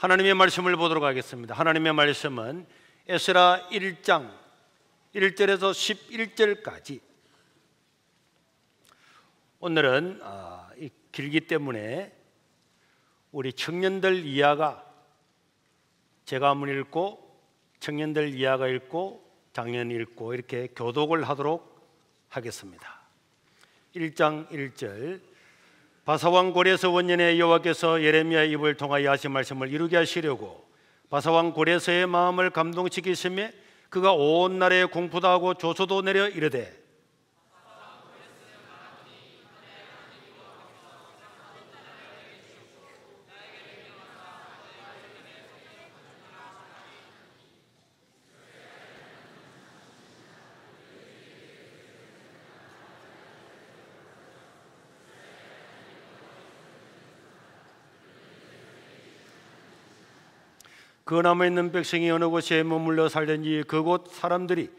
하나님의 말씀을 보도록 하겠습니다. 하나님의 말씀은 에스라 1장 1절에서 11절까지. 오늘은 길기 때문에 우리 청년들 이하가 제가 한번 읽고 청년들 이하가 읽고 장년이 읽고 이렇게 교독을 하도록 하겠습니다. 1장 1절. 바사왕 고레스 원년에 여호와께서 예레미야의 입을 통하여 하신 말씀을 이루게 하시려고 바사왕 고레스의 마음을 감동시키시며 그가 온 나라에 공포도 하고 조소도 내려 이르되 그 남아 있는 백성이 어느 곳에 머물러 살든지 그곳 사람들이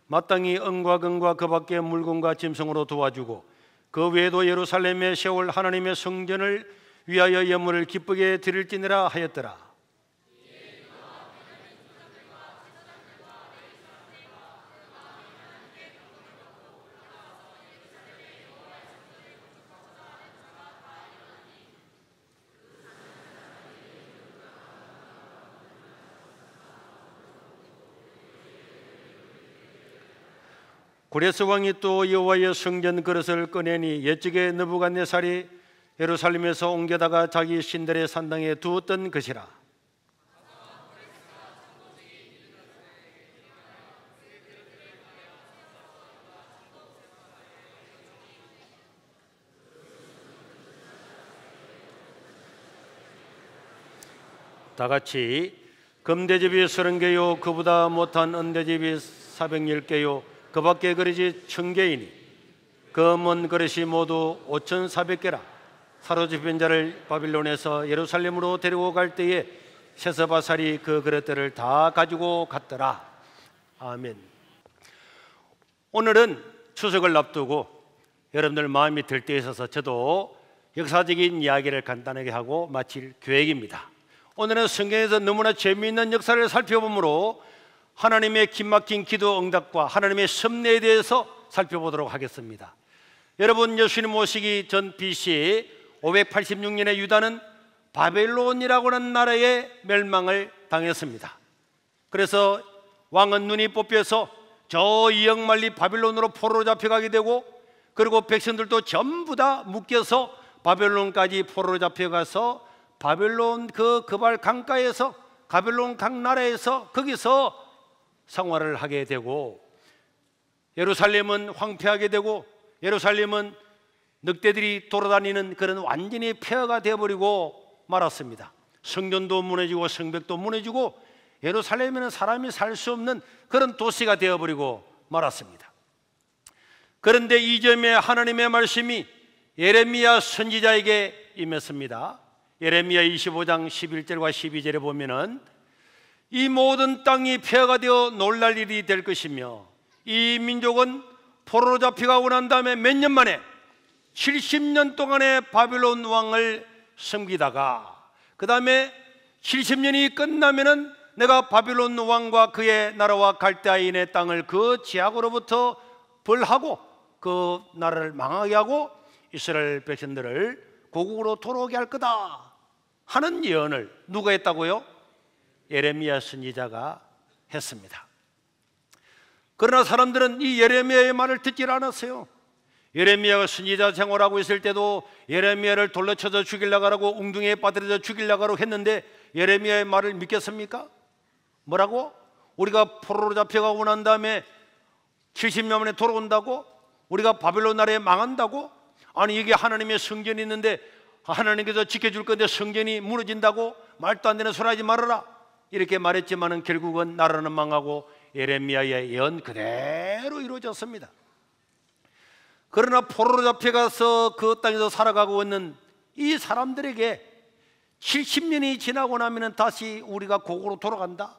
마땅히 은과 금과 그 밖의 물건과 짐승으로 도와주고 그 외에도 예루살렘에 세울 하나님의 성전을 위하여 예물을 기쁘게 드릴지니라 하였더라. 고레스 왕이 또 여호와의 성전 그릇을 꺼내니 옛적에 느부갓네살이 예루살렘에서 옮겨다가 자기 신들의 산당에 두었던 것이라. 다 같이 금대접이 30개요 그보다 못한 은대접이 410개요 그 밖에 그릇이 1000개이니 금은 그릇이 모두 5400개라. 사로잡힌 자를 바빌론에서 예루살렘으로 데리고 갈 때에 세서바살이 그 그릇들을 다 가지고 갔더라. 아멘. 오늘은 추석을 앞두고 여러분들 마음이 들 때에 있어서 저도 역사적인 이야기를 간단하게 하고 마칠 계획입니다. 오늘은 성경에서 너무나 재미있는 역사를 살펴보므로 하나님의 기막힌 기도 응답과 하나님의 섭리에 대해서 살펴보도록 하겠습니다. 여러분, 예수님 오시기 전 BC 586년에 유다는 바벨론이라고 하는 나라의 멸망을 당했습니다. 그래서 왕은 눈이 뽑혀서 저 이역만리 바벨론으로 포로로 잡혀가게 되고, 그리고 백성들도 전부 다 묶여서 바벨론까지 포로로 잡혀가서 바벨론 그 그발 강가에서 바벨론 강 나라에서 거기서 생활을 하게 되고, 예루살렘은 황폐하게 되고 예루살렘은 늑대들이 돌아다니는 그런 완전히 폐허가 되어버리고 말았습니다. 성전도 무너지고 성벽도 무너지고 예루살렘에는 사람이 살 수 없는 그런 도시가 되어버리고 말았습니다. 그런데 이 점에 하나님의 말씀이 예레미야 선지자에게 임했습니다. 예레미야 25장 11절과 12절에 보면은 이 모든 땅이 폐허가 되어 놀랄 일이 될 것이며 이 민족은 포로로 잡혀가고 난 다음에 몇 년 만에 70년 동안의 바빌론 왕을 섬기다가 그 다음에 70년이 끝나면은 내가 바빌론 왕과 그의 나라와 갈대아인의 땅을 그 제약으로부터 벌하고 그 나라를 망하게 하고 이스라엘 백성들을 고국으로 돌아오게 할 거다 하는 예언을 누가 했다고요? 예레미야 선지자가 했습니다. 그러나 사람들은 이 예레미야의 말을 듣질 않았어요. 예레미야가 선지자 생활하고 있을 때도 예레미야를 돌로 쳐서 죽이려고 하고 웅둥이에 빠뜨려서 죽이려고 하고 했는데 예레미야의 말을 믿겠습니까? 뭐라고? 우리가 포로로 잡혀가고 난 다음에 70년 만에 돌아온다고? 우리가 바벨론 나라에 망한다고? 아니, 이게 하나님의 성전이 있는데 하나님께서 지켜줄 건데 성전이 무너진다고? 말도 안 되는 소리 하지 말아라 이렇게 말했지만은 결국은 나라는 망하고 예레미야의 예언 그대로 이루어졌습니다. 그러나 포로로 잡혀가서 그 땅에서 살아가고 있는 이 사람들에게 70년이 지나고 나면 다시 우리가 고국으로 돌아간다?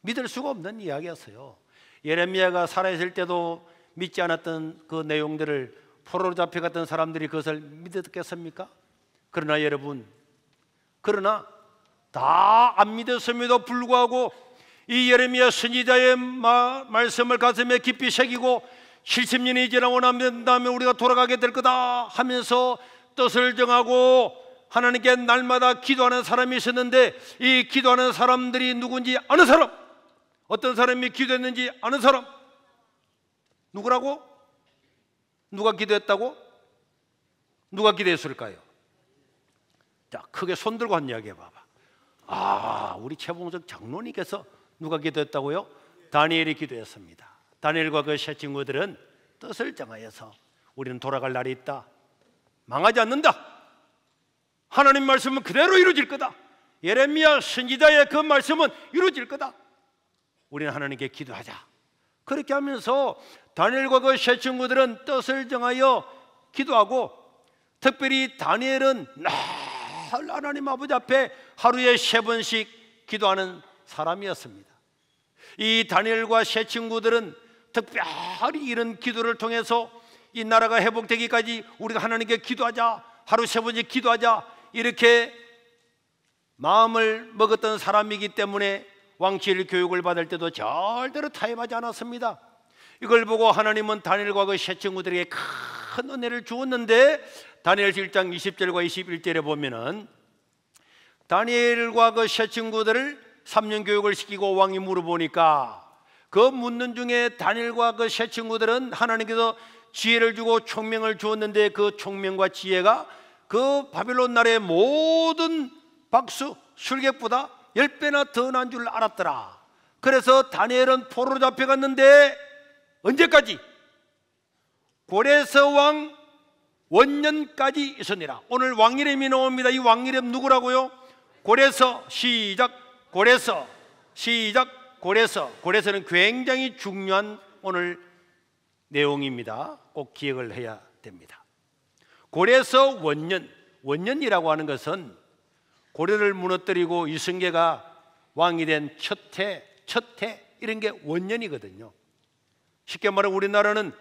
믿을 수가 없는 이야기였어요. 예레미야가 살아있을 때도 믿지 않았던 그 내용들을 포로로 잡혀갔던 사람들이 그것을 믿었겠습니까? 그러나 여러분, 그러나 다 안 믿었음에도 불구하고 이 예레미야 선지자의 말씀을 가슴에 깊이 새기고 70년이 지나고 난 다음에 우리가 돌아가게 될 거다 하면서 뜻을 정하고 하나님께 날마다 기도하는 사람이 있었는데, 이 기도하는 사람들이 누군지 아는 사람, 어떤 사람이 기도했는지 아는 사람, 누구라고? 누가 기도했다고? 누가 기도했을까요? 자, 크게 손 들고 한 이야기 해봐봐. 아, 우리 최봉석 장로님께서 누가 기도했다고요? 다니엘이 기도했습니다. 다니엘과 그 세 친구들은 뜻을 정하여서 우리는 돌아갈 날이 있다, 망하지 않는다, 하나님 말씀은 그대로 이루어질 거다, 예레미야 선지자의 그 말씀은 이루어질 거다, 우리는 하나님께 기도하자. 그렇게 하면서 다니엘과 그 세 친구들은 뜻을 정하여 기도하고, 특별히 다니엘은 늘 하나님 아버지 앞에 하루에 3번씩 기도하는 사람이었습니다. 이 다니엘과 세 친구들은 특별히 이런 기도를 통해서 이 나라가 회복되기까지 우리가 하나님께 기도하자, 하루 3번씩 기도하자, 이렇게 마음을 먹었던 사람이기 때문에 왕실 교육을 받을 때도 절대로 타협하지 않았습니다. 이걸 보고 하나님은 다니엘과 그 세 친구들에게 큰 은혜를 주었는데, 다니엘 1장 20절과 21절에 보면은 다니엘과 그 세 친구들을 3년 교육을 시키고 왕이 물어보니까 그 묻는 중에 다니엘과 그 세 친구들은 하나님께서 지혜를 주고 총명을 주었는데, 그 총명과 지혜가 그 바벨론 나라의 모든 박수 술객보다 10배나 더 난 줄 알았더라. 그래서 다니엘은 포로로 잡혀갔는데 언제까지? 고레스 왕 원년까지 있었니라. 오늘 왕 이름이 나옵니다. 이 왕 이름 누구라고요? 고레스. 시작. 고레스. 시작. 고레스. 고레스는 굉장히 중요한 오늘 내용입니다. 꼭 기억을 해야 됩니다. 고레스 원년. 원년이라고 하는 것은 고려를 무너뜨리고 이승계가 왕이 된 첫 해 이런 게 원년이거든요. 쉽게 말하면 우리나라는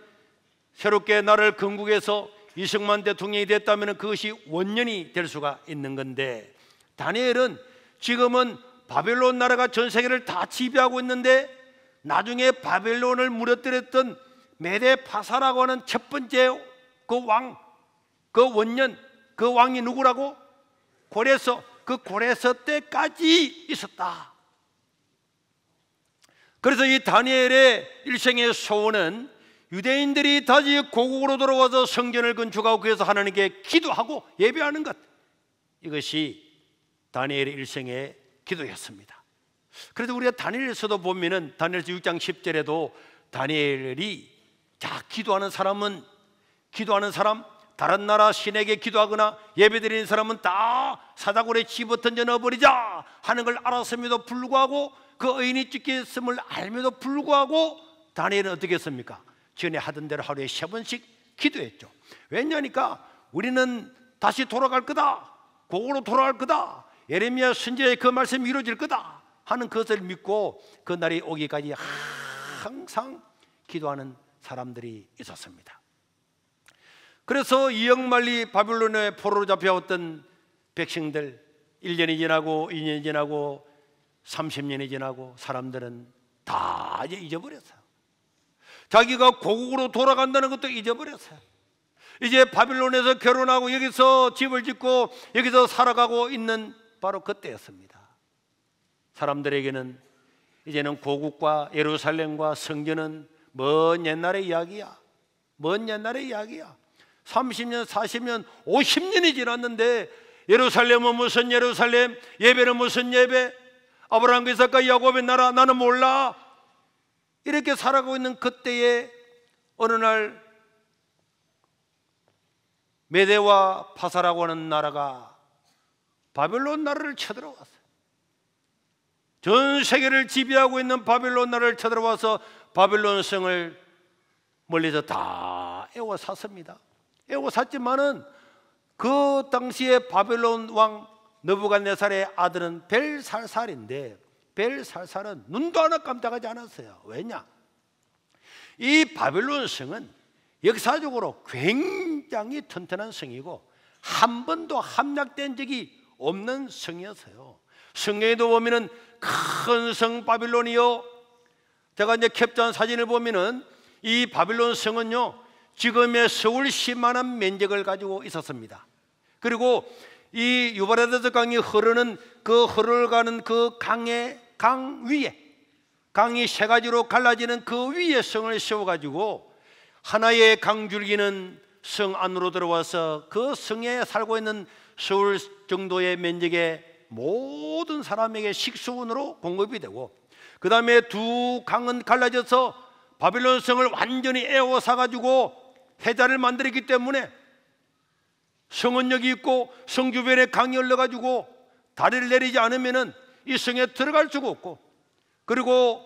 새롭게 나라를 건국해서 이승만 대통령이 됐다면 그것이 원년이 될 수가 있는 건데, 다니엘은 지금은 바벨론 나라가 전 세계를 다 지배하고 있는데, 나중에 바벨론을 무너뜨렸던 메데파사라고 하는 첫 번째 그 왕, 그 원년, 그 왕이 누구라고? 고레스. 그 고레스 때까지 있었다. 그래서 이 다니엘의 일생의 소원은 유대인들이 다시 고국으로 돌아와서 성전을 건축하고 그래서 하나님께 기도하고 예배하는 것, 이것이 다니엘의 일생의 기도였습니다. 그래서 우리가 다니엘에서도 보면은 다니엘서 6장 10절에도 다니엘이 기도하는 사람, 다른 나라 신에게 기도하거나 예배드리는 사람은 다 사자굴에 집어던져 넣어버리자 하는 걸 알았음에도 불구하고, 그 의인이 찢겼음을 알면도 불구하고 다니엘은 어떻게 했습니까? 전에 하던 대로 하루에 3번씩 기도했죠. 왜냐니까 우리는 다시 돌아갈 거다, 고국으로 돌아갈 거다, 예레미야 선지자의 그 말씀이 이루어질 거다 하는 것을 믿고 그 날이 오기까지 항상 기도하는 사람들이 있었습니다. 그래서 이역만리 바빌론에 포로로 잡혀왔던 백성들, 1년이 지나고 2년이 지나고 30년이 지나고 사람들은 다 이제 잊어버렸어요. 자기가 고국으로 돌아간다는 것도 잊어버렸어요. 이제 바빌론에서 결혼하고 여기서 집을 짓고 여기서 살아가고 있는 바로 그때였습니다. 사람들에게는 이제는 고국과 예루살렘과 성전은 먼 옛날의 이야기야. 먼 옛날의 이야기야. 30년, 40년, 50년이 지났는데 예루살렘은 무슨 예루살렘, 예배는 무슨 예배, 아브라함과 이삭과 야곱의 나라 나는 몰라. 이렇게 살아가고 있는 그때에 어느 날 메대와 파사라고 하는 나라가 바벨론 나라를 쳐들어왔어요. 전 세계를 지배하고 있는 바벨론 나라를 쳐들어와서 바벨론 성을 멀리서 다 에워쌌습니다. 에워쌌지만은 그 당시에 바벨론 왕 느부갓네살의 아들은 벨살살인데, 벨살살은 눈도 하나 깜짝하지 않았어요. 왜냐? 이 바벨론 성은 역사적으로 굉장히 튼튼한 성이고 한 번도 함락된 적이 없는 성이었어요. 성경에도 보면은 큰 성 바빌론이요, 제가 이제 캡처한 사진을 보면은 이 바빌론 성은요 지금의 서울시만한 면적을 가지고 있었습니다. 그리고 이 유브라데스 강이 흐르는 그 흘러가는 그 강의 강 위에, 강이 세 가지로 갈라지는 그 위에 성을 세워가지고 하나의 강줄기는 성 안으로 들어와서 그 성에 살고 있는 서울 정도의 면적의 모든 사람에게 식수원으로 공급이 되고, 그 다음에 두 강은 갈라져서 바빌론 성을 완전히 에워싸가지고 해자를 만들었기 때문에 성은 여기 있고 성 주변에 강이 흘러가지고 다리를 내리지 않으면은 이 성에 들어갈 수가 없고, 그리고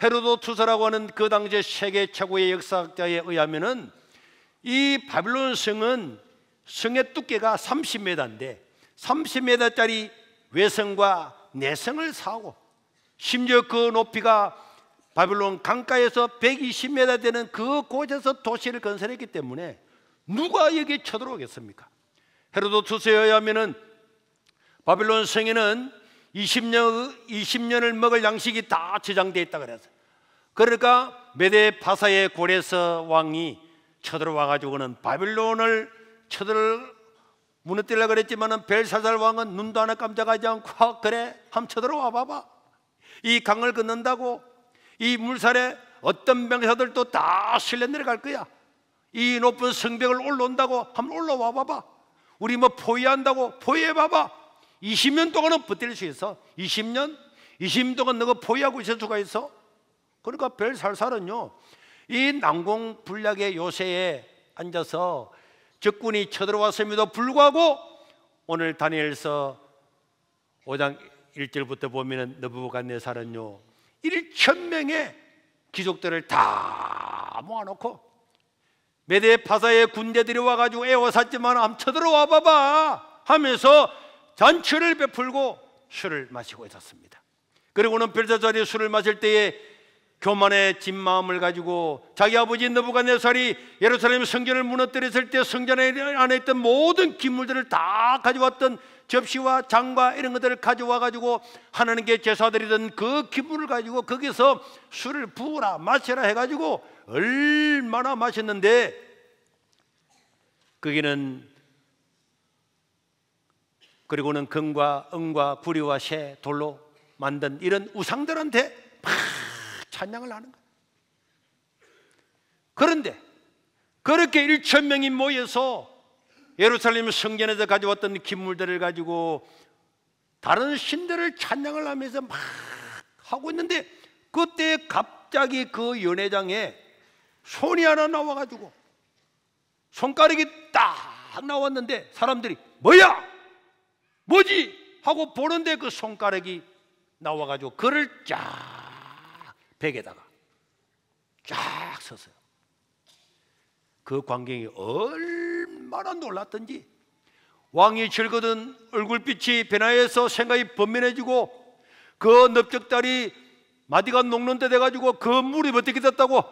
헤로도투스라고 하는 그 당시에 세계 최고의 역사학자에 의하면은 이 바빌론 성은 성의 두께가 30m인데 30m짜리 외성과 내성을 쌓고, 심지어 그 높이가 바빌론 강가에서 120m 되는 그 곳에서 도시를 건설했기 때문에 누가 여기에 쳐들어오겠습니까? 헤로도투스에 의하면은 바빌론 성에는 20년을 먹을 양식이 다 저장되어 있다 그래서, 그러니까 메데 파사의 고레스 왕이 쳐들어와 가지고는 바빌론을 무너뜨리려고 그랬지만은 벨사살 왕은 눈도 하나 깜짝하지 않고 그래 한번 쳐들어와 봐봐, 이 강을 건넌다고 이 물살에 어떤 병사들도 다 실려 내려갈 거야, 이 높은 성벽을 올라온다고 한번 올라와 봐봐, 우리 뭐 포위한다고 포위해 봐봐, 20년 동안은 버틸 수 있어. 20년 동안 너가 포위하고 있을 수가 있어? 그러니까 벨살살은요 이 난공불락의 요새에 앉아서 적군이 쳐들어왔음에도 불구하고 오늘 다니엘서 5장 1절부터 보면은 느부갓네살은요 1,000명의 귀족들을 다 모아놓고 메데 파사의 군대들이 와가지고 에워쌌지만 한번 쳐들어와 봐봐 하면서 잔치를 베풀고 술을 마시고 있었습니다. 그리고는 벨사살이 술을 마실 때에 교만해진 마음을 가지고 자기 아버지 느부갓네살이 예루살렘 성전을 무너뜨렸을 때 성전 안에 있던 모든 기물들을 다 가져왔던 접시와 장과 이런 것들을 가져와 가지고 하나님께 제사드리던 그 기물을 가지고 거기서 술을 부으라 마시라 해가지고 얼마나 마셨는데, 거기는 그리고는 금과 은과 구리와 쇠 돌로 만든 이런 우상들한테 막 찬양을 하는 거예요. 그런데 그렇게 1,000명이 모여서 예루살렘 성전에서 가져왔던 기물들을 가지고 다른 신들을 찬양을 하면서 막 하고 있는데, 그때 갑자기 그 연회장에 손이 하나 나와가지고 손가락이 딱 나왔는데 사람들이 뭐야? 뭐지? 하고 보는데 그 손가락이 나와가지고 그를 쫙 벽에다가 쫙 섰어요. 그 광경이 얼마나 놀랐던지 왕이 즐거던 얼굴빛이 변화해서 생각이 번민해지고 그 넓적다리 마디가 녹는 데 돼가지고 그 무릎이 어떻게 됐다고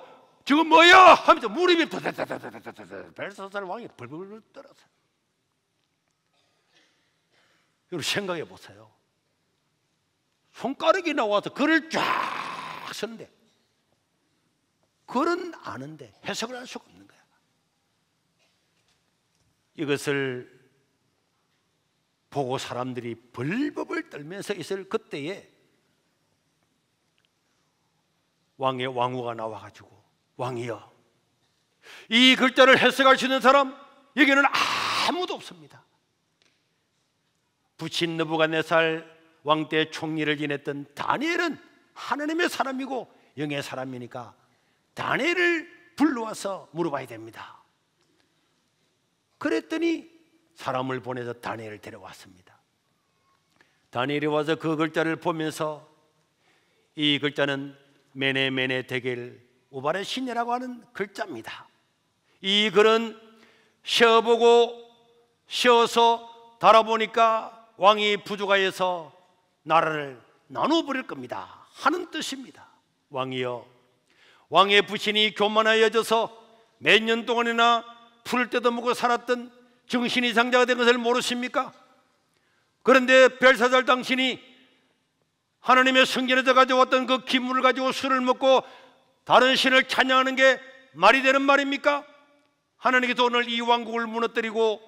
지금 뭐야? 하면서 무릎이 벨사살 왕이 벌벌 떨었어요. 여러분 생각해 보세요. 손가락이 나와서 그를 쫙 서는데 그는 아는데 해석을 할 수가 없는 거야. 이것을 보고 사람들이 벌벌 떨면서 있을 그때에 왕의 왕후가 나와가지고 왕이여, 이 글자를 해석할 수 있는 사람 여기는 아무도 없습니다. 부친 느부갓네살 왕 때 총리를 지냈던 다니엘은 하나님의 사람이고 영의 사람이니까 다니엘을 불러와서 물어봐야 됩니다. 그랬더니 사람을 보내서 다니엘을 데려왔습니다. 다니엘이 와서 그 글자를 보면서 이 글자는 메네메네 데겔 우발의 신이라고 하는 글자입니다. 이 글은 쉬어서 달아보니까 왕이 부족하여서 나라를 나눠버릴 겁니다 하는 뜻입니다. 왕이여, 왕의 부친이 교만하여져서 몇 년 동안이나 풀을 뜯어먹고 살았던 정신이 장자가 된 것을 모르십니까? 그런데 벨사살 당신이 하나님의 성전에서 가져왔던 그 기물을 가지고 술을 먹고 다른 신을 찬양하는 게 말이 되는 말입니까? 하나님께서 오늘 이 왕국을 무너뜨리고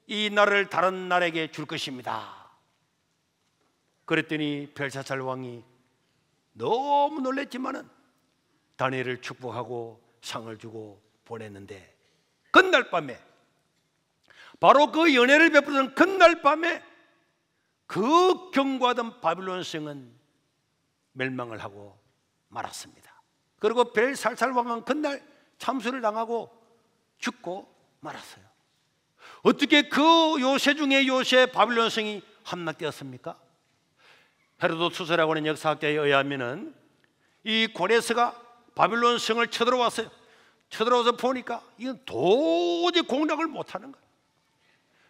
이 나라를 다른 나라에게 줄 것입니다. 그랬더니 벨사살 왕이 너무 놀랬지만은 다니엘을 축복하고 상을 주고 보냈는데, 그날 밤에, 바로 그 연회를 베푸던 그날 밤에 그 견고하던 바빌론 성은 멸망을 하고 말았습니다. 그리고 벨살살 왕은 그날 참수를 당하고 죽고 말았어요. 어떻게 그 요새 중에 요새 바빌론 성이 함락되었습니까? 헤로도투스라고 하는 역사학자에 의하면은 이 고레스가 바빌론 성을 쳐들어왔어요. 쳐들어와서 보니까 이건 도저히 공략을 못하는 거예요.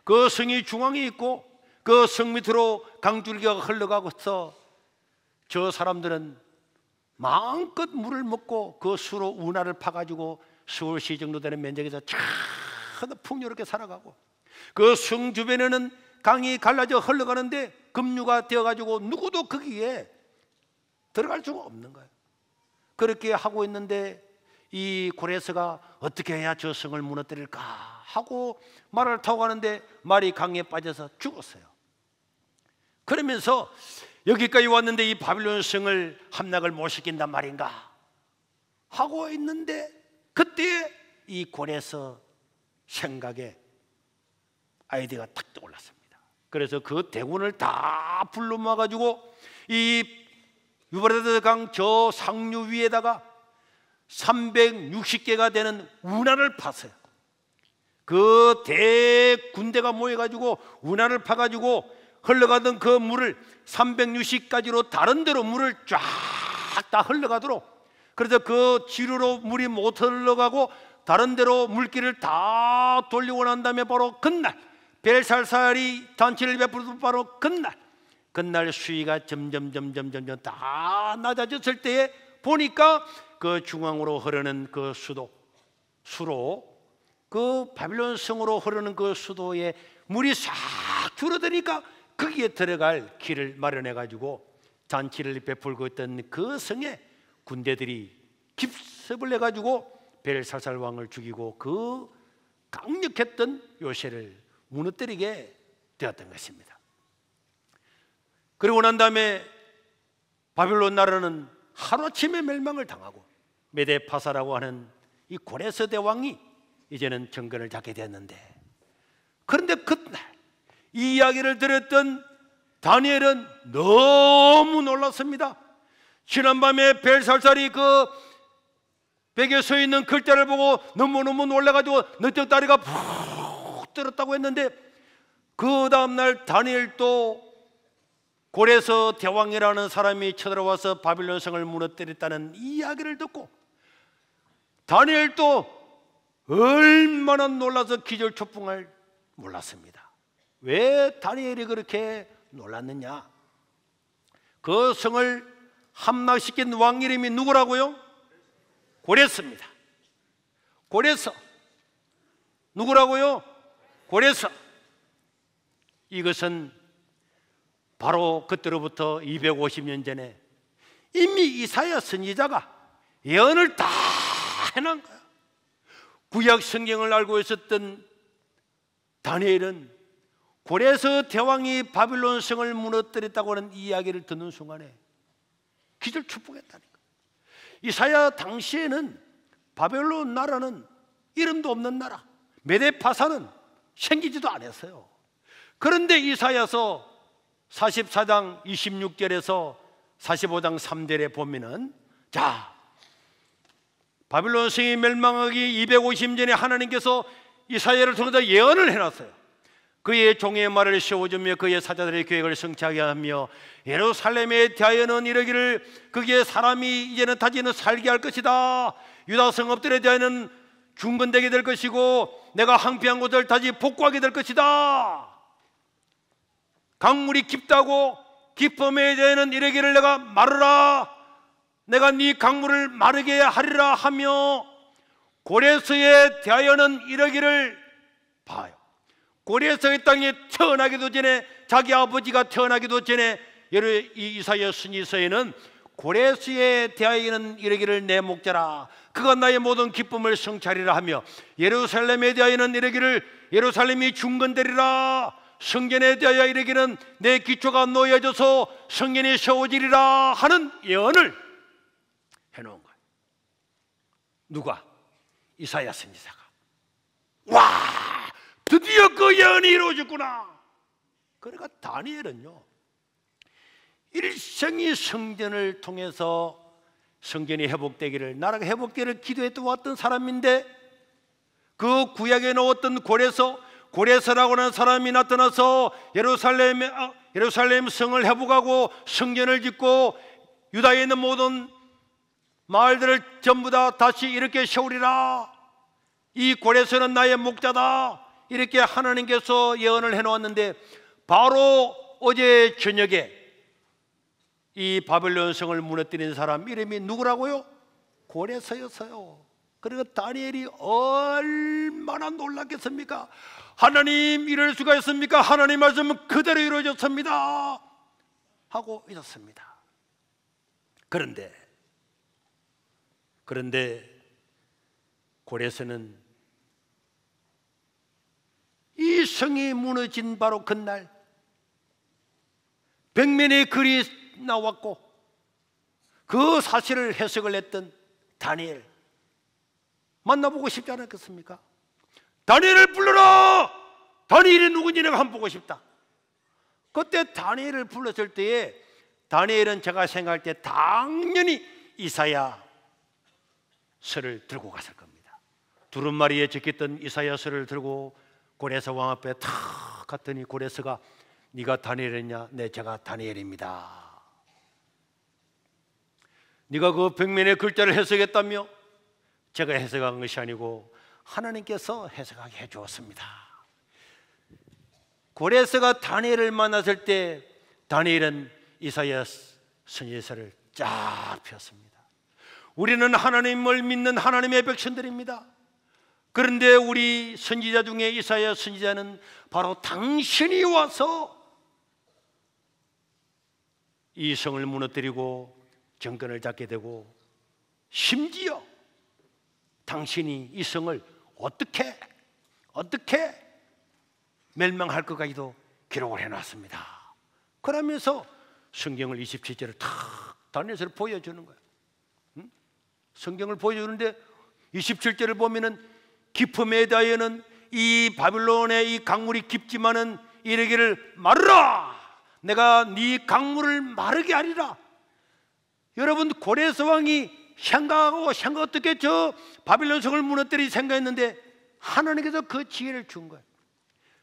그 성이 중앙에 있고 그 성 밑으로 강줄기가 흘러가고서 저 사람들은 마음껏 물을 먹고 그 수로 운하를 파가지고 서울시 정도 되는 면적에서 참 풍요롭게 살아가고, 그 성 주변에는 강이 갈라져 흘러가는데 급류가 되어가지고 누구도 거기에 들어갈 수가 없는 거예요. 그렇게 하고 있는데 이 고레스가 어떻게 해야 저 성을 무너뜨릴까 하고 말을 타고 가는데 말이 강에 빠져서 죽었어요. 그러면서 여기까지 왔는데 이 바빌론 성을 함락을 못 시킨단 말인가 하고 있는데, 그때 이 고레스 생각에 아이디어가 탁 떠올랐습니다. 그래서 그 대군을 다 불러 모아가지고 이 유브라데스 강 저 상류 위에다가 360개가 되는 운하를 팠어요. 그 대군대가 모여가지고 운하를 파가지고 흘러가던 그 물을 360가지로 다른 데로 물을 쫙 다 흘러가도록, 그래서 그 지류로 물이 못 흘러가고 다른 데로 물길을 다 돌리고 난 다음에 바로 그날 벨살살이 잔치를 베풀던 바로 그날 수위가 점점 다 낮아졌을 때에 보니까 그 중앙으로 흐르는 그 수로 그 바빌론 성으로 흐르는 그 수도에 물이 싹 줄어드니까 거기에 들어갈 길을 마련해 가지고 잔치를 베풀고 있던 그 성에 군대들이 깁습을 해 가지고 벨살살 왕을 죽이고 그 강력했던 요새를 무너뜨리게 되었던 것입니다. 그리고 난 다음에 바빌론 나라는 하루아침에 멸망을 당하고 메데파사라고 하는 이 고레스 대왕이 이제는 정권을 잡게 됐는데, 그런데 그날 이 이야기를 들었던 다니엘은 너무 놀랐습니다. 지난밤에 벨살살이 그 벽에 서 있는 글자를 보고 너무너무 놀라가지고 너쩍다리가 푹 들었다고 했는데, 그 다음날 다니엘도 고레스 대왕이라는 사람이 쳐들어와서 바빌론 성을 무너뜨렸다는 이야기를 듣고 다니엘도 얼마나 놀라서 기절초풍을 몰랐습니다. 왜 다니엘이 그렇게 놀랐느냐? 그 성을 함락시킨 왕 이름이 누구라고요? 고레스입니다. 고레스. 누구라고요? 고레스. 이것은 바로 그때로부터 250년 전에 이미 이사야 선지자가 예언을 다 해놓은 거예요. 구약 성경을 알고 있었던 다니엘은 고레스 대왕이 바빌론 성을 무너뜨렸다고 하는 이야기를 듣는 순간에 기절축복했다니까. 이사야 당시에는 바벨론 나라는 이름도 없는 나라, 메데파사는 생기지도 않았어요. 그런데 이사야서 44장 26절에서 45장 3절에 보면은, 자, 바빌론 성이 멸망하기 250년에 하나님께서 이사야를 통해서 예언을 해놨어요. 그의 종의 말을 세워주며 그의 사자들의 계획을 성취하게 하며 예루살렘에 대하여는 이르기를 거기에 사람이 이제는 다시는 살게 할 것이다. 유다 성읍들에 대하여는 중건되게 될 것이고 내가 황폐한 곳을 다시 복구하게 될 것이다. 강물이 깊다고 깊음에 대하여는 이르기를 내가 마르라. 내가 네 강물을 마르게 하리라 하며 고레스에 대하여는 이르기를 봐요. 고레스의 땅에 태어나기도 전에 자기 아버지가 태어나기도 전에 이 이사야 선지서에는 고레스에 대하여는 이르기를 내 목자라 그가 나의 모든 기쁨을 성찰이라 하며 예루살렘에 대하여는 이르기를 예루살렘이 중건되리라 성전에 대하여 이르기는 내 기초가 놓여져서 성전이 세워지리라 하는 예언을 해놓은 거예요. 누가? 이사야 선지자가. 와, 드디어 그 예언이 이루어졌구나. 그러니까 다니엘은요 일생이 성전을 통해서 성전이 회복되기를, 나라가 회복되기를 기도해 왔던 사람인데 그 구약에 넣었던 고레서라고 하는 사람이 나타나서 예루살렘 성을 회복하고 성전을 짓고 유다에 있는 모든 마을들을 전부 다 다시 이렇게 세우리라. 이 고레서는 나의 목자다. 이렇게 하나님께서 예언을 해놓았는데 바로 어제 저녁에 이 바벨론 성을 무너뜨린 사람 이름이 누구라고요? 고레서였어요. 그리고 다니엘이 얼마나 놀랐겠습니까? 하나님 이럴 수가 있습니까? 하나님 말씀은 그대로 이루어졌습니다 하고 있었습니다. 그런데 고레서는 이 성이 무너진 바로 그날 벽면에 글이 나왔고 그 사실을 해석을 했던 다니엘 만나보고 싶지 않았겠습니까? 다니엘을 불러라! 다니엘이 누군지 내가 한번 보고 싶다. 그때 다니엘을 불렀을 때에 다니엘은 제가 생각할 때 당연히 이사야서를 들고 갔을 겁니다. 두루마리에 적혔던 이사야서를 들고 고레서 왕 앞에 탁 갔더니 고레서가 네가 다니엘이냐? 네, 제가 다니엘입니다. 네가 그 벽면의 글자를 해석했다며? 제가 해석한 것이 아니고 하나님께서 해석하게 해주었습니다. 고레서가 다니엘을 만났을 때 다니엘은 이사야 선지서를 쫙 폈습니다. 우리는 하나님을 믿는 하나님의 백성들입니다. 그런데 우리 선지자 중에 이사야 선지자는 바로 당신이 와서 이 성을 무너뜨리고 정권을 잡게 되고 심지어 당신이 이 성을 어떻게 멸망할 것까지도 기록을 해놨습니다. 그러면서 성경을 27절을 탁 다니엘서를 보여주는 거예요. 성경을 보여주는데 27절을 보면은 깊음에 대하여는 이 바빌론의 이 강물이 깊지만은 이르기를 마르라 내가 네 강물을 마르게 하리라. 여러분 고레서 왕이 어떻게 저 바빌론 성을 무너뜨리 생각했는데 하나님께서 그 지혜를 준 거예요.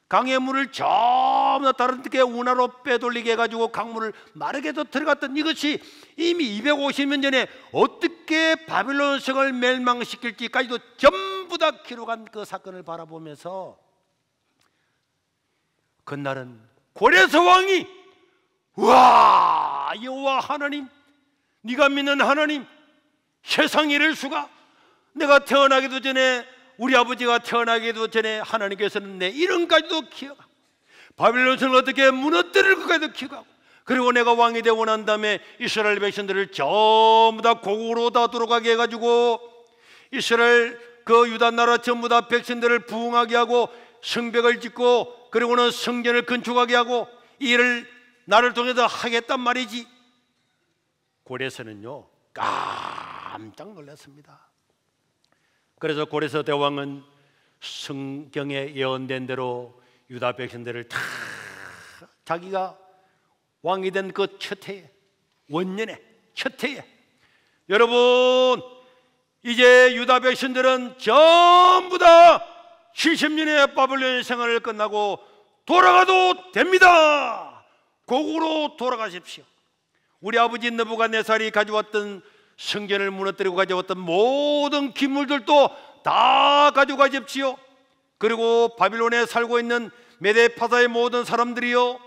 강의 물을 전부 다 다른 데게 운하로 빼돌리게 해가지고 강물을 마르게도 들어갔던 이것이 이미 250년 전에 어떻게 바빌론 성을 멸망시킬지까지도 전부 다 기록한 그 사건을 바라보면서 그날은 고레서 왕이 와 여호와 하나님 네가 믿는 하나님 세상에 이럴 수가 내가 태어나기도 전에 우리 아버지가 태어나기도 전에 하나님께서는 내 이름까지도 기억하고 바빌론 성을 어떻게 무너뜨릴 것까지도 기억하고 그리고 내가 왕이 되고 난 다음에 이스라엘 백성들을 전부 다 고국으로 다 들어가게 해가지고 이스라엘 그 유다 나라 전부 다 백성들을 부흥하게 하고 성벽을 짓고 그리고는 성전을 건축하게 하고 이 일을 나를 통해서 하겠단 말이지. 고레서는요 깜짝 놀랐습니다. 그래서 고레서 대왕은 성경에 예언된 대로 유다 백성들을 다 자기가 왕이 된 그 첫 해에 원년에 첫 해에 여러분 이제 유다 백성들은 전부 다 70년의 바벨론 생활을 끝나고 돌아가도 됩니다. 고국으로 돌아가십시오. 우리 아버지 느부갓네살이 가져왔던 성전을 무너뜨리고 가져왔던 모든 기물들도 다 가져가십시오. 그리고 바빌론에 살고 있는 메데파사의 모든 사람들이요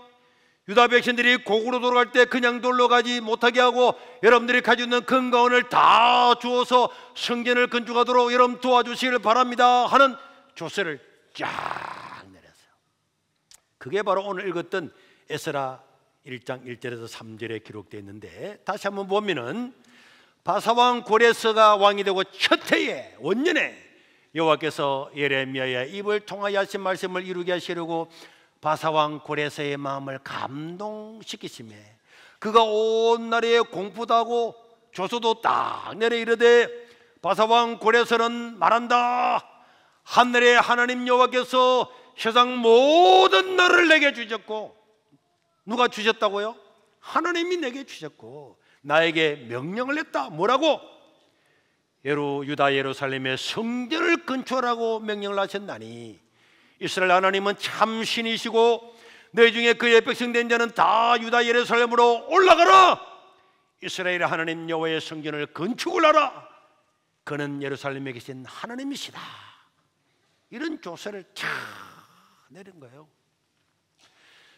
유다 백성들이 고국으로 돌아갈 때 그냥 놀러 가지 못하게 하고 여러분들이 가지고 있는 건강원을 다 주어서 성전을 건축하도록 여러분 도와주시길 바랍니다 하는 조서를 쫙 내렸어요. 그게 바로 오늘 읽었던 에스라 1장 1절에서 3절에 기록되어 있는데, 다시 한번 보면은 바사왕 고레스가 왕이 되고 첫 해에 원년에 여호와께서 예레미야의 입을 통하여 하신 말씀을 이루게 하시려고 바사왕 고레스의 마음을 감동시키시며 그가 온 나라에 공포도 하고 조서도 딱 내려 이르되, 바사왕 고레스는 말한다. 하늘의 하나님 여호와께서 세상 모든 나라를 내게 주셨고, 누가 주셨다고요? 하나님이 내게 주셨고 나에게 명령을 했다. 뭐라고? 유다 예루살렘의 성전을 건축하라고 명령을 하셨나니 이스라엘 하나님은 참 신이시고 너희 중에 그의 백성 된 자는 다 유다 예루살렘으로 올라가라. 이스라엘 하나님 여호와의 성전을 건축을 하라. 그는 예루살렘에 계신 하나님이시다. 이런 조서를 쫙 내린 거예요.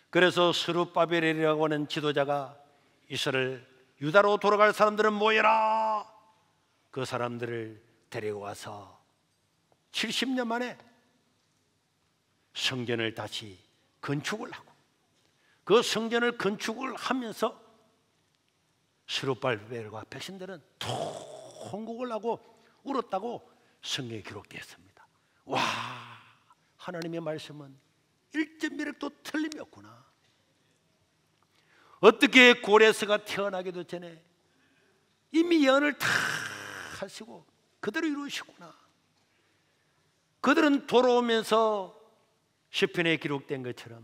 그래서 스룹바벨이라고 하는 지도자가 이스라엘 유다로 돌아갈 사람들은 모여라. 그 사람들을 데리고 와서 70년 만에 성전을 다시 건축을 하고, 그 성전을 건축을 하면서 스룹바벨과 백성들은 통곡을 하고 울었다고 성경에 기록되었습니다. 와, 하나님의 말씀은 1.1획도 틀림이 없구나. 어떻게 고레스가 태어나기도 전에 이미 예언을 다 하시고 그대로 이루시구나. 그들은 돌아오면서 시편에 기록된 것처럼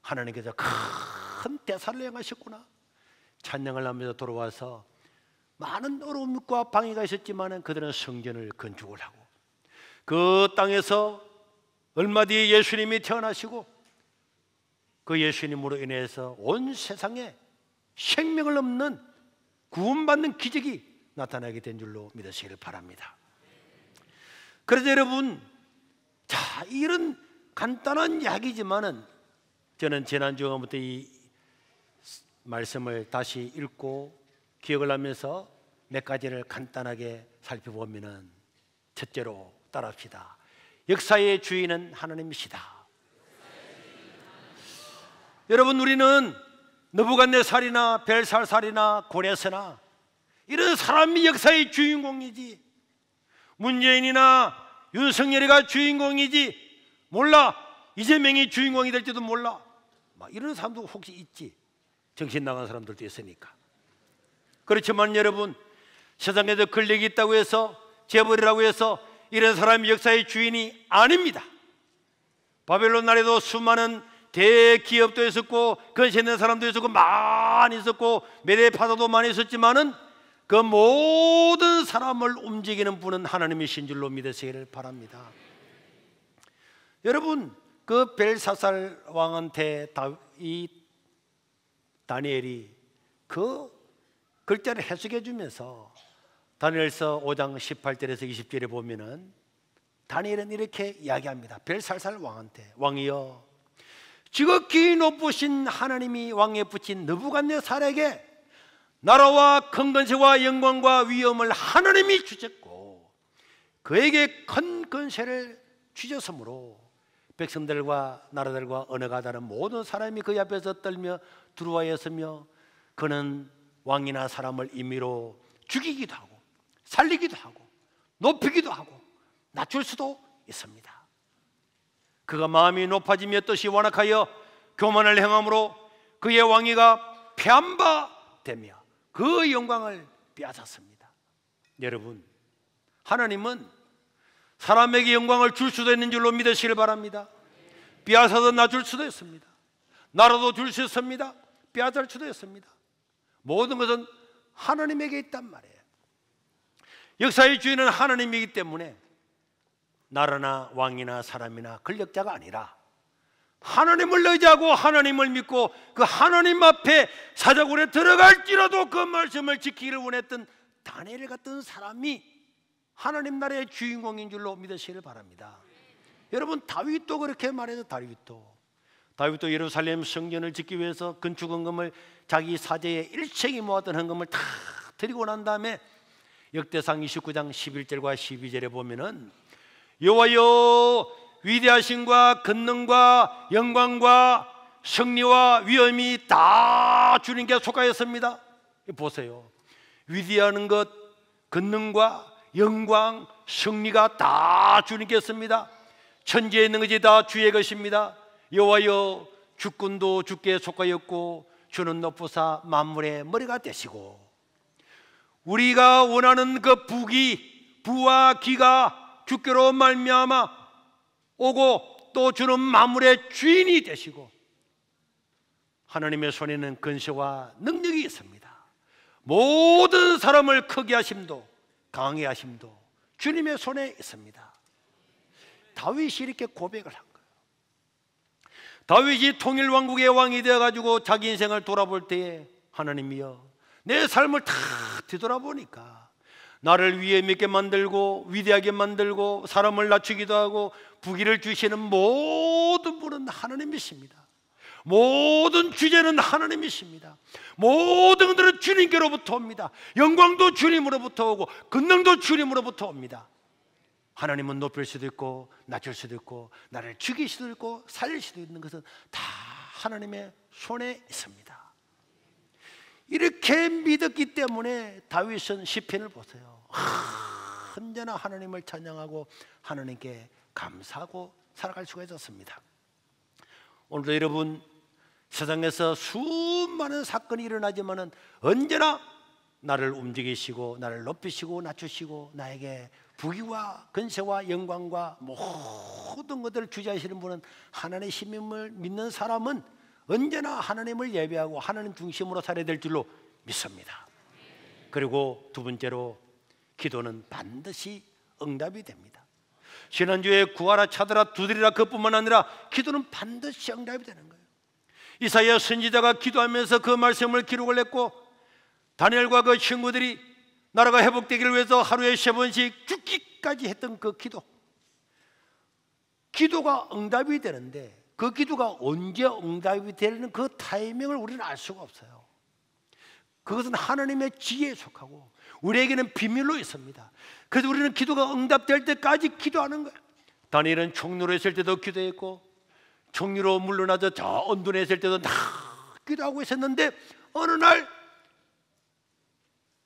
하나님께서 큰 대사를 행하셨구나. 찬양을 하면서 돌아와서 많은 어려움과 방해가 있었지만 그들은 성전을 건축을 하고, 그 땅에서 얼마 뒤에 예수님이 태어나시고 그 예수님으로 인해서 온 세상에 생명을 얻는 구원받는 기적이 나타나게 된 줄로 믿으시기를 바랍니다. 그래서 여러분, 자, 이런 간단한 이야기지만은 저는 지난주부터 이 말씀을 다시 읽고 기억을 하면서 몇 가지를 간단하게 살펴보면은, 첫째로 따라합시다. 역사의 주인은 하나님이시다. 여러분, 우리는 느부갓네살이나 벨살살이나 고레스나 이런 사람이 역사의 주인공이지, 문재인이나 윤석열이가 주인공이지 몰라, 이재명이 주인공이 될지도 몰라, 막 이런 사람도 혹시 있지. 정신 나간 사람들도 있으니까. 그렇지만 여러분, 세상에도 권력이 있다고 해서, 재벌이라고 해서 이런 사람이 역사의 주인이 아닙니다. 바벨론 나라에도 수많은 대기업도 있었고 근세 있는 사람도 있었고 많이 있었고 메대 파도도 많이 있었지만은 그 모든 사람을 움직이는 분은 하나님이신 줄로 믿으시기를 바랍니다. 여러분, 그 벨사살 왕한테 이 다니엘이 그 글자를 해석해 주면서 다니엘서 5장 18절에서 20절에 보면은 다니엘은 이렇게 이야기합니다. 벨살살 왕한테, 왕이여, 지극히 높으신 하나님이 왕에 붙인 느부갓네살에게 나라와 큰 권세와 영광과 위엄을 하나님이 주셨고 그에게 큰 권세를 주셨으므로 백성들과 나라들과 언어가 다른 모든 사람이 그 앞에서 떨며 두려워했으며 그는 왕이나 사람을 임의로 죽이기도 하고 살리기도 하고 높이기도 하고 낮출 수도 있습니다. 그가 마음이 높아지며 뜻이 완악하여 교만을 행함으로 그의 왕위가 폐한바되며 그 영광을 빼앗았습니다. 여러분, 하나님은 사람에게 영광을 줄 수도 있는 줄로 믿으시길 바랍니다. 빼앗아서 낮출 수도 있습니다. 나라도 줄 수 있습니다. 빼앗을 수도 있습니다. 모든 것은 하나님에게 있단 말이에요. 역사의 주인은 하나님이기 때문에 나라나 왕이나 사람이나 권력자가 아니라 하나님을 의지하고 하나님을 믿고 그 하나님 앞에 사자굴에 들어갈지라도 그 말씀을 지키기를 원했던 다니엘 같은 사람이 하나님 나라의 주인공인 줄로 믿으시기를 바랍니다. 여러분, 다윗도 그렇게 말해서 다윗도 예루살렘 성전을 짓기 위해서 건축 헌금을 자기 사제의 일생이 모았던 헌금을 다 드리고 난 다음에 역대상 29장 11절과 12절에 보면은 여호와여, 위대하심과 권능과 영광과 승리와 위엄이 다 주님께 속하였습니다. 보세요. 위대한 것, 권능과 영광, 승리가 다 주님께 있습니다. 천지에 있는 것이 다 주의 것입니다. 여호와여, 주권도 주께 속하였고 주는 높으사 만물의 머리가 되시고, 우리가 원하는 그 부와 기가 주께로 말미암아 오고, 또 주는 만물의 주인이 되시고, 하나님의 손에는 권세와 능력이 있습니다. 모든 사람을 크게 하심도 강하게 하심도 주님의 손에 있습니다. 다윗이 이렇게 고백을 한 거예요. 다윗이 통일왕국의 왕이 되어가지고 자기 인생을 돌아볼 때에, 하나님이여, 내 삶을 다 뒤돌아보니까 나를 위엄 있게 만들고 위대하게 만들고 사람을 낮추기도 하고 부귀를 주시는 모든 분은 하나님이십니다. 모든 주제는 하나님이십니다. 모든 것들은 주님께로부터 옵니다. 영광도 주님으로부터 오고 권능도 주님으로부터 옵니다. 하나님은 높일 수도 있고 낮출 수도 있고 나를 죽일 수도 있고 살릴 수도 있는 것은 다 하나님의 손에 있습니다. 이렇게 믿었기 때문에 다윗은 시편을 보세요. 언제나 하나님을 찬양하고 하나님께 감사하고 살아갈 수가 있었습니다. 오늘도 여러분, 세상에서 수많은 사건이 일어나지만은 언제나 나를 움직이시고 나를 높이시고 낮추시고 나에게 부귀와 권세와 영광과 모든 것들을 주재하시는 분은 하나님을 믿는 사람은 언제나 하나님을 예배하고 하나님 중심으로 살아야 될 줄로 믿습니다. 그리고 두 번째로, 기도는 반드시 응답이 됩니다. 지난주에 구하라 찾으라 두드리라 그뿐만 아니라 기도는 반드시 응답이 되는 거예요. 이사야 선지자가 기도하면서 그 말씀을 기록을 했고, 다니엘과 그 친구들이 나라가 회복되기를 위해서 하루에 3번씩 죽기까지 했던 그 기도가 응답이 되는데, 그 기도가 언제 응답이 되는 그 타이밍을 우리는 알 수가 없어요. 그것은 하나님의 지혜에 속하고 우리에게는 비밀로 있습니다. 그래서 우리는 기도가 응답될 때까지 기도하는 거예요. 다니엘은 총리로 있을 때도 기도했고, 총리로 물러나서 저 언둔에 있을 때도 다 기도하고 있었는데, 어느 날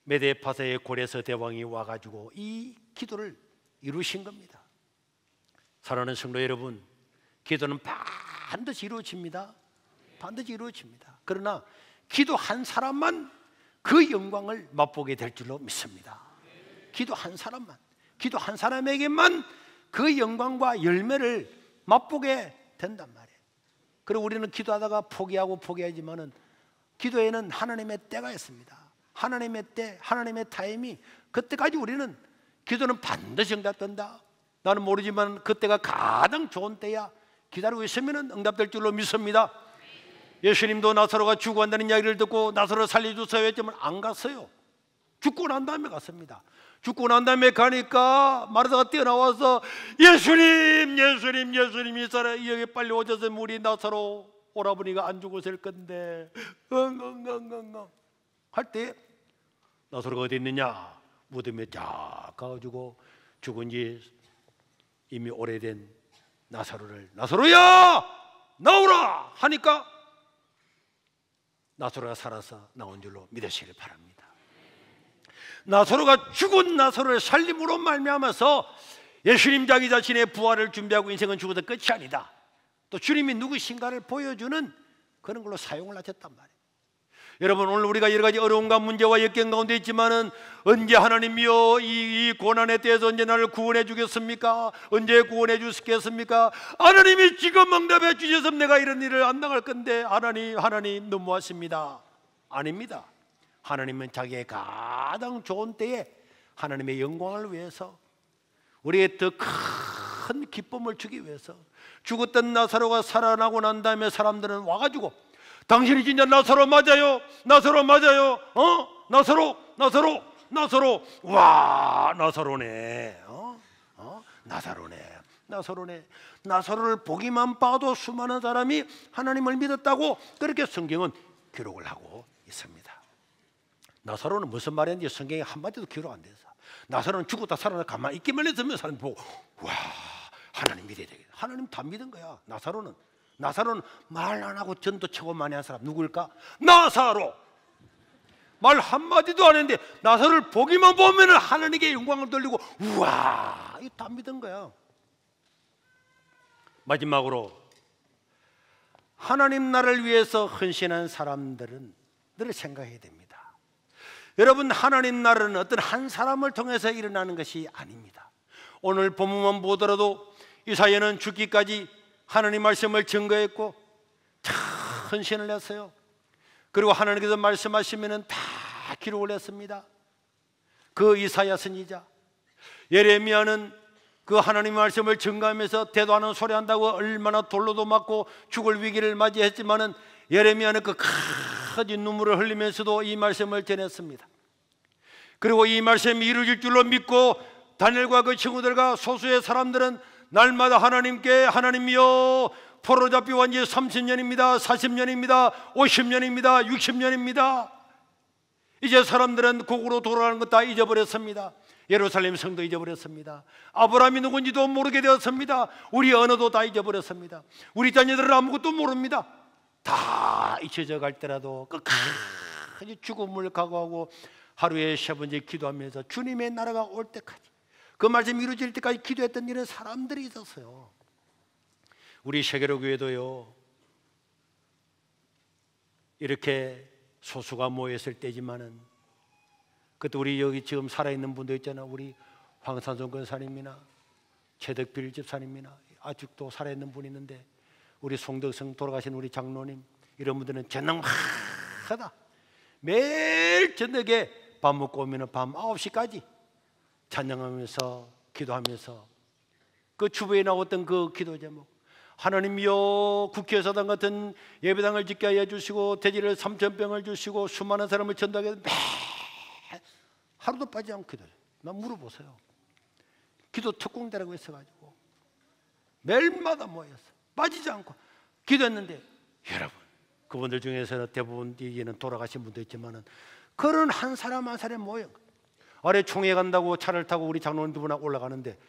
메데파사의 고레스 대왕이 와가지고 이 기도를 이루신 겁니다. 사랑하는 성도 여러분, 기도는 반드시 이루어집니다. 반드시 이루어집니다. 그러나 기도한 사람만 그 영광을 맛보게 될 줄로 믿습니다. 기도한 사람만, 기도한 사람에게만 그 영광과 열매를 맛보게 된단 말이에요. 그리고 우리는 기도하다가 포기하지만은 기도에는 하나님의 때가 있습니다. 하나님의 때, 하나님의 타임이, 그때까지 우리는 기도는 반드시 응답된다. 나는 모르지만 그때가 가장 좋은 때야. 기다리고 있으면 응답될 줄로 믿습니다. 예수님도 나사로가 죽어간다는 이야기를 듣고 나사로 살려주세요 했지만 안 갔어요. 죽고 난 다음에 갔습니다. 죽고 난 다음에 가니까 마르다가 뛰어나와서 예수님 이 사람 여기 빨리 오셔서 우리 나사로 오라버니가 안 죽었을 건데 할 때 나사로가 어디 있느냐, 무덤에 쫙 가가지고 죽은 지 이미 오래된 나사로야 나오라 하니까 나사로가 살아서 나온 줄로 믿으시길 바랍니다. 나사로가 죽은 나사로의 살림으로 말미암아서 예수님 자기 자신의 부활을 준비하고 인생은 죽어도 끝이 아니다, 또 주님이 누구신가를 보여주는 그런 걸로 사용을 하셨단 말이에요. 여러분, 오늘 우리가 여러 가지 어려움과 문제와 역경 가운데 있지만은 언제 하나님이여 이 고난에 대해서 언제 나를 구원해 주겠습니까? 언제 구원해 주시겠습니까? 하나님이 지금 응답해 주셔서 내가 이런 일을 안 당할 건데 하나님 너무하십니다. 아닙니다. 하나님은 자기의 가장 좋은 때에 하나님의 영광을 위해서, 우리의 더 큰 기쁨을 주기 위해서, 죽었던 나사로가 살아나고 난 다음에 사람들은 와가지고 당신이 진짜 나사로 맞아요? 나사로 맞아요? 나사로 와 나사로네. 나사로네. 나사로를 보기만 봐도 수많은 사람이 하나님을 믿었다고 그렇게 성경은 기록을 하고 있습니다. 나사로는 무슨 말인지 성경에 한마디도 기록 안 돼서, 나사로는 죽었다 살아나 가만히 있기만 했으면 사람이 보고 와 하나님 믿어야 되겠다. 하나님 다 믿은 거야. 나사로는 나사로는 말 안 하고 전도 최고 많이 한 사람 누구일까? 나사로. 말 한마디도 안 했는데 나사로를 보기만 보면 하나님께 영광을 돌리고 우와, 이거 다 믿은 거야. 마지막으로 하나님 나라를 위해서 헌신한 사람들은 늘 생각해야 됩니다. 여러분, 하나님 나라는 어떤 한 사람을 통해서 일어나는 것이 아닙니다. 오늘 본문만 보더라도 이사야는 죽기까지 하나님 말씀을 증거했고 다 헌신을 했어요. 그리고 하나님께서 말씀하시면 다 기록을 했습니다. 그 이사야 선지자, 예레미야는 그 하나님 말씀을 증거하면서 대도하는 소리 한다고 얼마나 돌로도 맞고 죽을 위기를 맞이했지만은 예레미야는 그 큰 눈물을 흘리면서도 이 말씀을 전했습니다. 그리고 이 말씀이 이루어질 줄로 믿고 다니엘과 그 친구들과 소수의 사람들은 날마다 하나님께 하나님이여 포로 잡혀온 지 30년입니다 40년입니다 50년입니다 60년입니다 이제 사람들은 고국으로 돌아가는 것 다 잊어버렸습니다. 예루살렘 성도 잊어버렸습니다. 아브라함이 누군지도 모르게 되었습니다. 우리 언어도 다 잊어버렸습니다. 우리 자녀들은 아무것도 모릅니다. 다 잊혀져 갈 때라도 끝까지 죽음을 각오하고 하루에 3번째 기도하면서 주님의 나라가 올 때까지, 그 말씀이 이루어질 때까지 기도했던 이런 사람들이 있었어요. 우리 세계로 교회도요, 이렇게 소수가 모였을 때지만은 그때 우리 여기 지금 살아있는 분도 있잖아. 우리 황산성 권사님이나 최덕필 집사님이나 아직도 살아있는 분이 있는데, 우리 송덕성 돌아가신 우리 장로님, 이런 분들은 전능하다 매일 저녁에 밥 먹고 오면 밤 9시까지 찬양하면서 기도하면서 그 주부에 나왔던 그 기도 제목, 하나님이여 국회의사당 같은 예배당을 짓게 하여 주시고 돼지를 3,000병을 주시고 수많은 사람을 전도하게 매 하루도 빠지지 않고 기도해요. 나 물어보세요. 기도 특공대라고 있어가지고 매일마다 모였어. 빠지지 않고 기도했는데, 여러분, 그분들 중에서는 대부분 이제는 돌아가신 분도 있지만은 그런 한 사람 한 사람 모여 아래 총회 간다고 차를 타고 우리 장로님 두 분하고 올라가는데,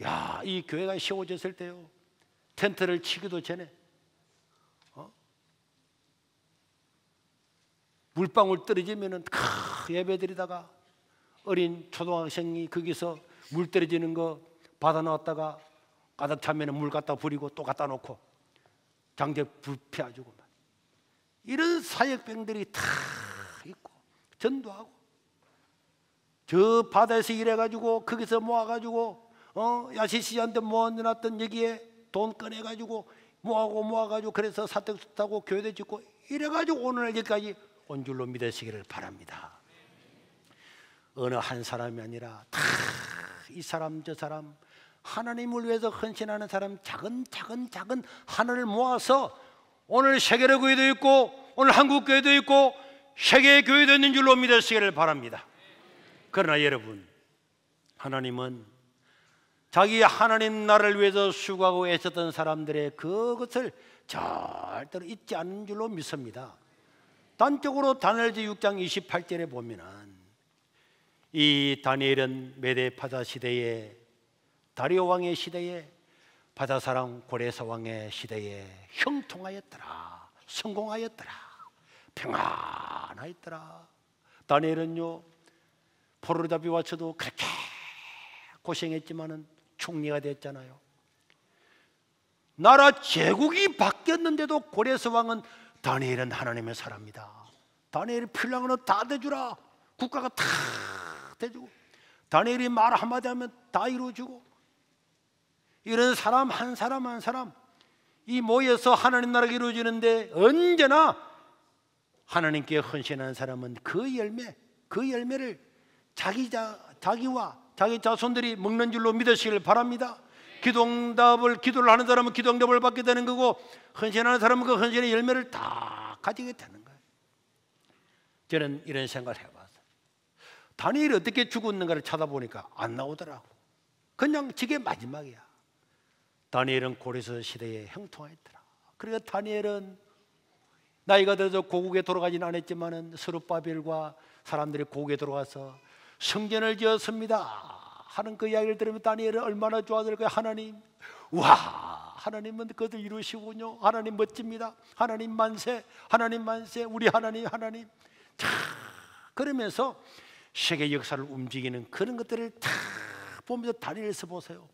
야, 이 교회가 세워졌을 때요, 텐트를 치기도 전에 물방울 떨어지면은 예배드리다가 어린 초등학생이 거기서 물 떨어지는 거 받아 놨다가 가득 차면 물 갖다 버리고 또 갖다 놓고 장작 불 피워주고, 이런 사역병들이 다 있고 전도하고, 저 바다에서 일해가지고 거기서 모아가지고 야시시한테 모아놨던 여기에 돈 꺼내가지고 모아가지고 그래서 사택수 타고 교회도 짓고 이래가지고 오늘날 여기까지 온 줄로 믿으시기를 바랍니다. 어느 한 사람이 아니라 다 이 사람 저 사람 하나님을 위해서 헌신하는 사람 작은 하나를 모아서 오늘 세계의 교회도 있고 오늘 한국 교회도 있고 세계의 교회도 있는 줄로 믿으시기를 바랍니다. 그러나 여러분, 하나님은 자기 하나님 나라를 위해서 수고하고 애썼던 사람들의 그것을 절대로 잊지 않는 줄로 믿습니다. 단적으로 다니엘서 6장 28절에 보면은, 이 다니엘은 메데 파다 시대에, 다리오 왕의 시대에, 바다사랑 고레사 왕의 시대에 형통하였더라, 성공하였더라, 평안하였더라. 다니엘은요, 포로로 잡혀와서도 그렇게 고생했지만은 총리가 됐잖아요. 나라 제국이 바뀌었는데도 고레스 왕은 다니엘은 하나님의 사람이다, 다니엘이 필요한 건 다 대주라, 국가가 다 대주고, 다니엘이 말 한마디 하면 다 이루어주고, 이런 사람 한 사람 한 사람 이 모여서 하나님 나라가 이루어지는데 언제나 하나님께 헌신하는 사람은 그 열매를 자기와 자기 자손들이 먹는 줄로 믿으시길 바랍니다. 기도를 하는 사람은 기도응답을 받게 되는 거고, 헌신하는 사람은 그 헌신의 열매를 다 가지게 되는 거예요. 저는 이런 생각을 해봤어요. 다니엘이 어떻게 죽었는가를 찾아보니까 안 나오더라고. 그냥 저게 마지막이야. 다니엘은 고레스 시대에 형통하였더라. 그러니까 다니엘은 나이가 들어서 고국에 돌아가지는 않았지만은 스룹바벨과 사람들이 고국에 들어가서 성전을 지었습니다 하는 그 이야기를 들으면 다니엘은 얼마나 좋아질 거야. 하나님, 와, 하나님은 그것을 이루시군요. 하나님 멋집니다. 하나님 만세, 하나님 만세, 우리 하나님, 하나님. 자, 그러면서 세계 역사를 움직이는 그런 것들을 다 보면서 다니엘서 보세요.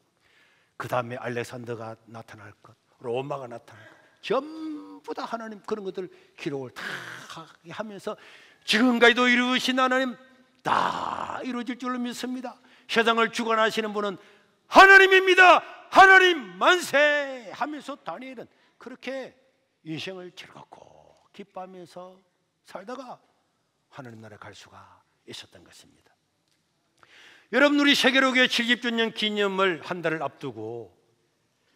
그 다음에 알렉산더가 나타날 것, 로마가 나타날 것, 전부 다 하나님 그런 것들 기록을 다 하면서 지금까지도 이루신 하나님 다 이루어질 줄로 믿습니다. 세상을 주관하시는 분은 하나님입니다. 하나님 만세 하면서 다니엘은 그렇게 인생을 즐겁고 기뻐하면서 살다가 하나님 나라에 갈 수가 있었던 것입니다. 여러분, 우리 세계로교회 70주년 기념을 한 달을 앞두고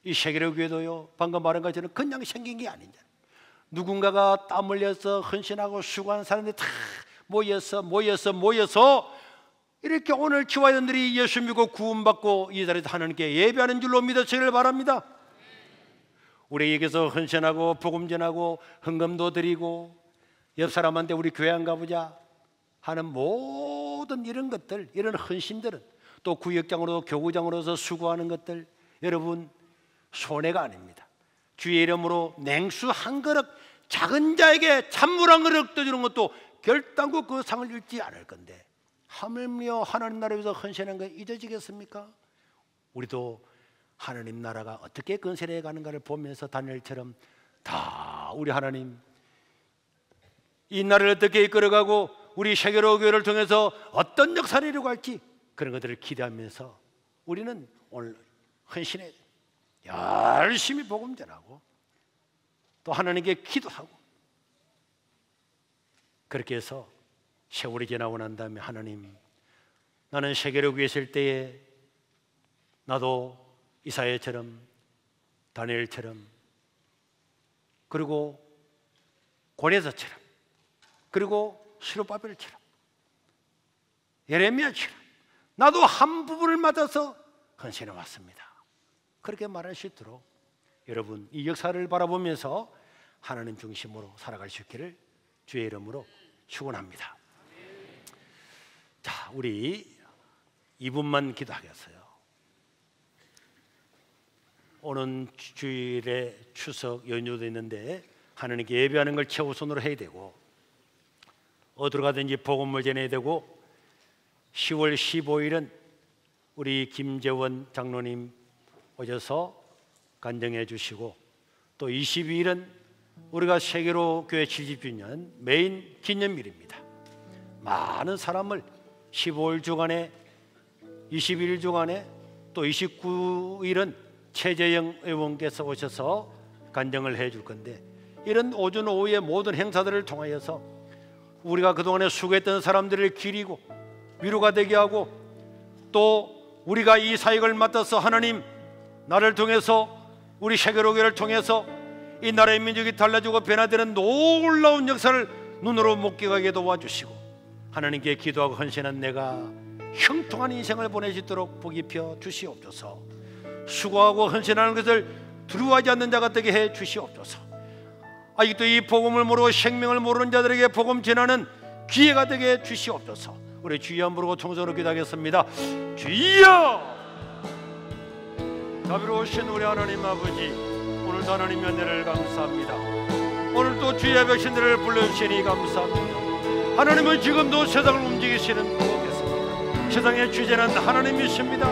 이 세계로교회도요, 방금 말한 것처럼 그냥 생긴 게 아니냐. 누군가가 땀 흘려서 헌신하고 수고한 사람들이 다 모여서 이렇게 오늘 지화원들이 예수 믿고 구원받고 이 자리에서 하나님께 예배하는 줄로 믿으시기를 바랍니다. 우리에게서 헌신하고 복음 전하고 헌금도 드리고 옆 사람한테 우리 교회 안 가보자 하는 모든 이런 것들, 이런 헌신들은, 또 구역장으로 교구장으로서 수고하는 것들, 여러분 손해가 아닙니다. 주의 이름으로 냉수 한 그릇, 작은 자에게 찬물 한 그릇 떠주는 것도 결단코 그 상을 잃지 않을 건데 하물며 하나님 나라에 위해서 헌신하는 거 잊어지겠습니까? 우리도 하나님 나라가 어떻게 건설해 가는가를 보면서 다니엘처럼 다 우리 하나님 이 나라를 어떻게 이끌어가고 우리 세계로 교회를 통해서 어떤 역사를 이루고 할지 그런 것들을 기대하면서 우리는 오늘 헌신해 열심히 복음 전하고 또 하나님께 기도하고 그렇게 해서 세월이 지나고 난 다음에 하나님, 나는 세계로 교회에 있을 때에 나도 이사야처럼 다니엘처럼 그리고 고레서처럼 그리고 스룹바벨처럼 예레미야처럼 나도 한 부분을 맞아서 헌신해 왔습니다. 그렇게 말할 수 있도록 여러분 이 역사를 바라보면서 하나님 중심으로 살아갈 수 있기를 주의 이름으로 축원합니다. 자, 우리 2분만 기도하겠어요. 오는 주일에 추석 연휴도 있는데 하나님께 예배하는 걸 최우선으로 해야 되고 어디로 가든지 복음을 전해야 되고 10월 15일은 우리 김재원 장로님 오셔서 간증해 주시고 또 22일은 우리가 세계로 교회 70주년 메인 기념일입니다. 많은 사람을 15일 주간에 21일 주간에 또 29일은 최재영 의원께서 오셔서 간증을 해 줄 건데 이런 오전 오후의 모든 행사들을 통하여서 우리가 그동안에 수고했던 사람들을 기리고 위로가 되게 하고 또 우리가 이 사역을 맡아서 하나님 나를 통해서 우리 세계로교회를 통해서 이 나라의 민족이 달라지고 변화되는 놀라운 역사를 눈으로 목격하게 도와주시고 하나님께 기도하고 헌신한 내가 형통한 인생을 보낼 수 있도록 복 입혀 주시옵소서. 수고하고 헌신하는 것을 두려워하지 않는 자가 되게 해 주시옵소서. 아직도 이 복음을 모르고 생명을 모르는 자들에게 복음 전하는 기회가 되게 해 주시옵소서. 우리 주여 한번 부르고 통성으로 기도하겠습니다. 주여! 자비로우신 우리 하나님 아버지, 오늘도 하나님의 은혜를 감사합니다. 오늘도 주의 백성들을 불러주시니 감사합니다. 하나님은 지금도 세상을 움직이시는 분이겠습니다. 세상의 주제는 하나님이십니다.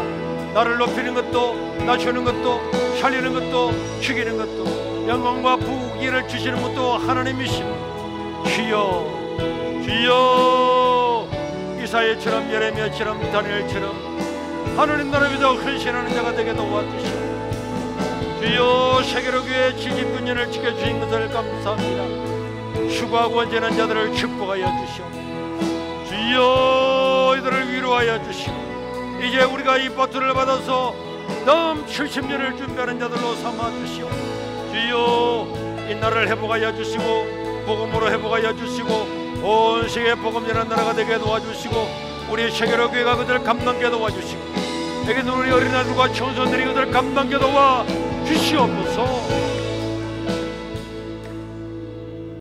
나를 높이는 것도 낮추는 것도 살리는 것도 죽이는 것도 영광과 부귀를 주시는 것도 하나님이십니다. 주여, 주여, 이사야처럼 예레미야처럼 다니엘처럼 하나님 나라 위해서 헌신하는 자가 되게 도와주시고 주여 세계로 교회 70주년을 지켜주신 것을 감사합니다. 수고하고 언제는 자들을 축복하여 주시오. 주여 이들을 위로하여 주시고 이제 우리가 이 버튼을 받아서 다음 70년을 준비하는 자들로 삼아 주시오. 주여 이 나라를 회복하여 주시고 복음으로 회복하여 주시고 온 세계에 복음 전하는 나라가 되게 도와주시고 우리 세계로 교회가 그들을 감당하게 도와주시고 에게 우리 어린아이들과 청소년들이 그들을 감당하게 도와 주시옵소서.